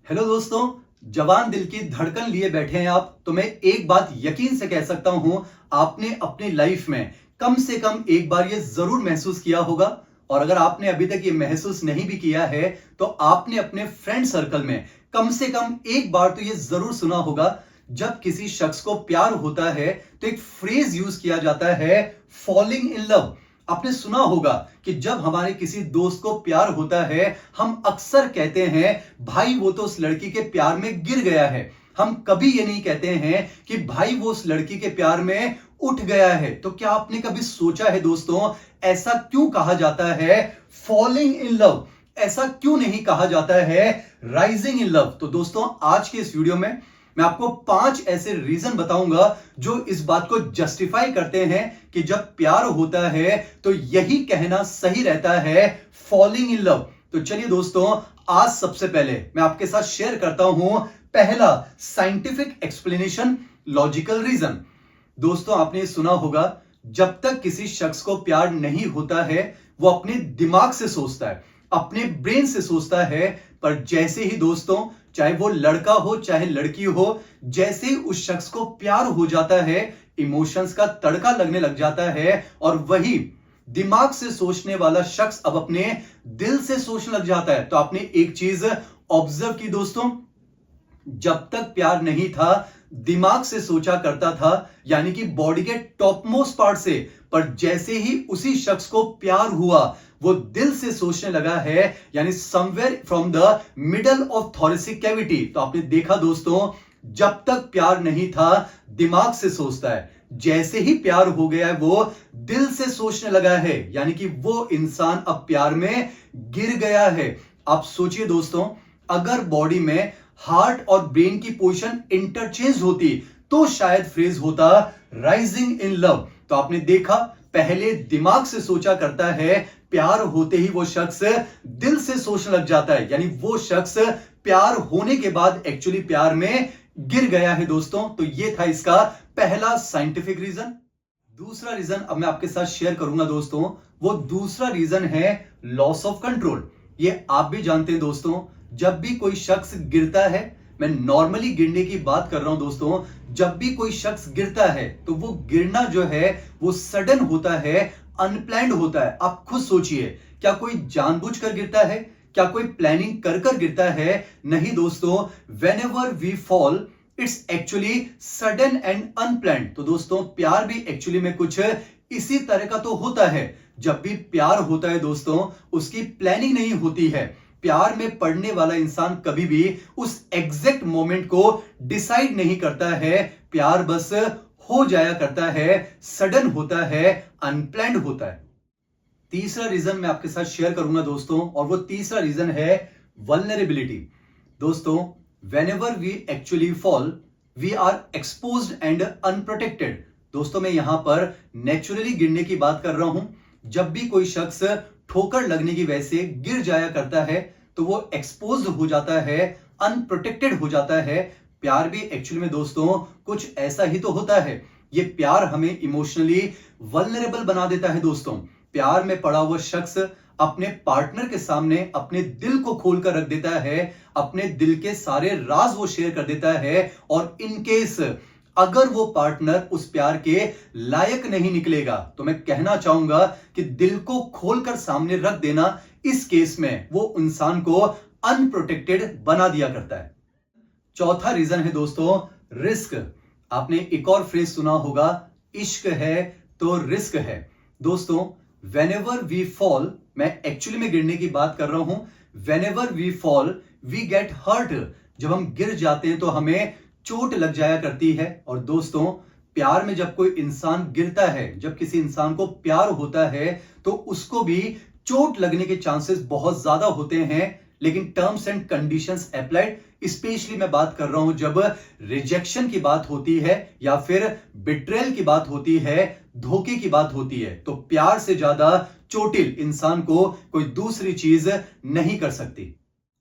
Hello दोस्तों, जवान दिल की धड़कन लिए बैठे हैं आप। तो मैं एक बात यकीन से कह सकता हूं, आपने अपनी लाइफ में कम से कम एक बार ये जरूर महसूस किया होगा। और अगर आपने अभी तक ये महसूस नहीं भी किया है तो आपने अपने फ्रेंड सर्कल में कम से कम एक बार तो ये जरूर सुना होगा। जब किसी शख्स को प्यार होता है तो एक फ्रेज यूज किया जाता है, फॉलिंग इन लव। आपने सुना होगा कि जब हमारे किसी दोस्त को प्यार होता है, हम अक्सर कहते हैं भाई वो तो उस लड़की के प्यार में गिर गया है। हम कभी ये नहीं कहते हैं कि भाई वो उस लड़की के प्यार में उठ गया है। तो क्या आपने कभी सोचा है दोस्तों, ऐसा क्यों कहा जाता है फॉलिंग इन लव? ऐसा क्यों नहीं कहा जाता है राइजिंग इन लव? तो दोस्तों, आज के इस वीडियो में मैं आपको 5 ऐसे रीजन बताऊंगा जो इस बात को जस्टिफाई करते हैं कि जब प्यार होता है तो यही कहना सही रहता है, फॉलिंग इन लव। तो चलिए दोस्तों, आज सबसे पहले मैं आपके साथ शेयर करता हूं पहला साइंटिफिक एक्सप्लेनेशन, लॉजिकल रीजन। दोस्तों, आपने सुना होगा, जब तक किसी शख्स को प्यार नहीं होता है वो अपने दिमाग से सोचता है, अपने ब्रेन से सोचता है। पर जैसे ही दोस्तों, चाहे वो लड़का हो चाहे लड़की हो, जैसे ही उस शख्स को प्यार हो जाता है, इमोशंस का तड़का लगने लग जाता है और वही दिमाग से सोचने वाला शख्स अब अपने दिल से सोचने लग जाता है। तो आपने एक चीज ऑब्जर्व की दोस्तों, जब तक प्यार नहीं था दिमाग से सोचा करता था, यानी कि बॉडी के टॉप मोस्ट पार्ट से। पर जैसे ही उसी शख्स को प्यार हुआ वो दिल से सोचने लगा है, यानी somewhere from the middle of thoracic cavity. तो आपने देखा दोस्तों, जब तक प्यार नहीं था दिमाग से सोचता है, जैसे ही प्यार हो गया है वो दिल से सोचने लगा है, यानी कि वो इंसान अब प्यार में गिर गया है। आप सोचिए दोस्तों, अगर बॉडी में हार्ट और ब्रेन की पोजीशन इंटरचेंज होती तो शायद फ्रेज होता राइजिंग इन लव। तो आपने देखा, पहले दिमाग से सोचा करता है, प्यार होते ही वो शख्स दिल से सोचने लग जाता है, यानी वो शख्स प्यार होने के बाद एक्चुअली प्यार में गिर गया है दोस्तों। तो ये था इसका पहला साइंटिफिक रीजन। दूसरा रीजन अब मैं आपके साथ शेयर करूंगा दोस्तों। वो दूसरा रीजन है लॉस ऑफ कंट्रोल। ये आप भी जानते हैं दोस्तों, जब भी कोई शख्स गिरता है, मैं नॉर्मली गिरने की बात कर रहा हूं दोस्तों, जब भी कोई शख्स गिरता है तो वो गिरना जो है वो सडन होता है, अनप्लैन्ड होता है। आप खुद सोचिए, क्या कोई जानबूझकर गिरता है? क्या कोई प्लानिंग कर कर गिरता है? नहीं दोस्तों, whenever we fall it's actually sudden and unplanned. तो दोस्तों, प्यार भी एक्चुअली में कुछ इसी तरह का तो होता है। जब भी प्यार होता है दोस्तों, उसकी प्लानिंग नहीं होती है। प्यार में पड़ने वाला इंसान कभी भी उस एग्जैक्ट मोमेंट को डिसाइड नहीं करता है। प्यार बस हो जाया करता है, सडन होता है, अनप्लैन्ड होता है। तीसरा रीजन मैं आपके साथ शेयर करूंगा दोस्तों, और वो तीसरा रीजन है वल्नरेबिलिटी। दोस्तों, whenever we actually fall, we are exposed and unprotected। दोस्तों, मैं यहां पर नेचुरली गिरने की बात कर रहा हूं। जब भी कोई शख्स ठोकर लगने की वजह से गिर जाया करता है तो वो एक्सपोज हो जाता है, अनप्रोटेक्टेड हो जाता है। प्यार भी एक्चुअली में दोस्तों कुछ ऐसा ही तो होता है। ये प्यार हमें इमोशनली वल्नरेबल बना देता है दोस्तों। प्यार में पड़ा हुआ शख्स अपने पार्टनर के सामने अपने दिल को खोलकर रख देता है, अपने दिल के सारे राज वो शेयर कर देता है। और इन केस अगर वो पार्टनर उस प्यार के लायक नहीं निकलेगा तो मैं कहना चाहूंगा कि दिल को खोलकर सामने रख देना इस केस में वो इंसान को अनप्रोटेक्टेड बना दिया करता है। चौथा रीजन है दोस्तों रिस्क। आपने एक और फ्रेज सुना होगा, इश्क है तो रिस्क है। दोस्तों, whenever we fall, मैं एक्चुअली में गिरने की बात कर रहा हूं। whenever we fall, we get hurt। जब हम गिर जाते हैं तो हमें चोट लग जाया करती है। और दोस्तों, प्यार में जब कोई इंसान गिरता है, जब किसी इंसान को प्यार होता है तो उसको भी चोट लगने के चांसेस बहुत ज्यादा होते हैं। लेकिन terms and conditions applied. Specially मैं बात कर रहा हूं जब रिजेक्शन की बात होती है या फिर बिट्रेल की बात होती है, धोखे की बात होती है, तो प्यार से ज्यादा चोटिल इंसान को कोई दूसरी चीज नहीं कर सकती।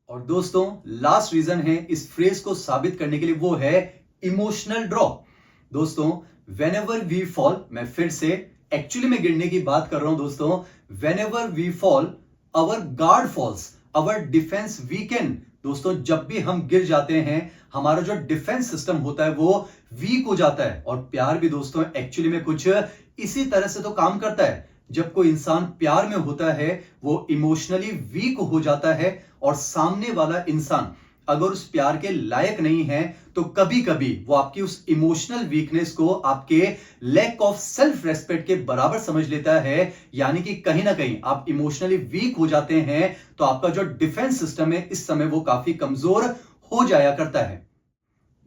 और दोस्तों, लास्ट रीजन है इस फ्रेज को साबित करने के लिए, वो है इमोशनल ड्रॉप। दोस्तों, व्हेनेवर वी फॉल, मैं फिर से एक्चुअली में गिरने की बात कर रहा हूं दोस्तों, whenever we fall our guard falls, our defence weaken. दोस्तों जब भी हम गिर जाते हैं हमारा जो डिफेंस सिस्टम होता है वो वीक हो जाता है। और प्यार भी दोस्तों एक्चुअली में कुछ इसी तरह से तो काम करता है। जब कोई इंसान प्यार में होता है वो इमोशनली वीक हो जाता है और सामने वाला इंसान अगर उस प्यार के लायक नहीं है तो कभी कभी वो आपकी उस इमोशनल वीकनेस को आपके लैक ऑफ सेल्फ रेस्पेक्ट के बराबर समझ लेता है। यानी कि कहीं ना कहीं आप इमोशनली वीक हो जाते हैं तो आपका जो डिफेंस सिस्टम है इस समय वो काफी कमजोर हो जाया करता है।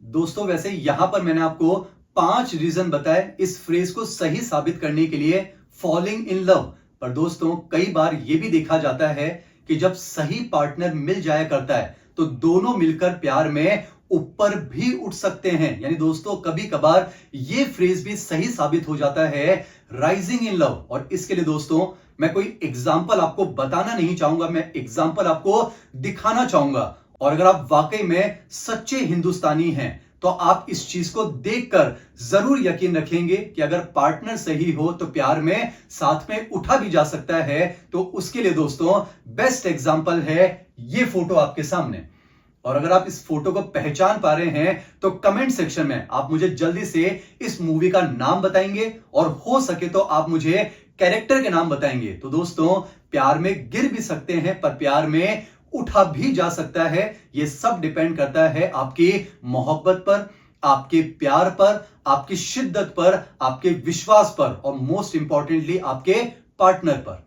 दोस्तों वैसे यहां पर मैंने आपको 5 रीजन बताए इस फ्रेज को सही साबित करने के लिए, फॉलिंग इन लव। पर दोस्तों कई बार यह भी देखा जाता है कि जब सही पार्टनर मिल जाया करता है तो दोनों मिलकर प्यार में ऊपर भी उठ सकते हैं। यानी दोस्तों कभी कभार यह फ्रेज भी सही साबित हो जाता है, राइजिंग इन लव। और इसके लिए दोस्तों मैं कोई एग्जाम्पल आपको बताना नहीं चाहूंगा, मैं एग्जाम्पल आपको दिखाना चाहूंगा। और अगर आप वाकई में सच्चे हिंदुस्तानी हैं तो आप इस चीज को देखकर जरूर यकीन रखेंगे कि अगर पार्टनर सही हो तो प्यार में साथ में उठा भी जा सकता है। तो उसके लिए दोस्तों बेस्ट एग्जांपल है ये फोटो आपके सामने। और अगर आप इस फोटो को पहचान पा रहे हैं तो कमेंट सेक्शन में आप मुझे जल्दी से इस मूवी का नाम बताएंगे और हो सके तो आप मुझे कैरेक्टर के नाम बताएंगे। तो दोस्तों प्यार में गिर भी सकते हैं पर प्यार में उठा भी जा सकता है। यह सब डिपेंड करता है आपकी मोहब्बत पर, आपके प्यार पर, आपकी शिद्दत पर, आपके विश्वास पर और मोस्ट इंपॉर्टेंटली आपके पार्टनर पर।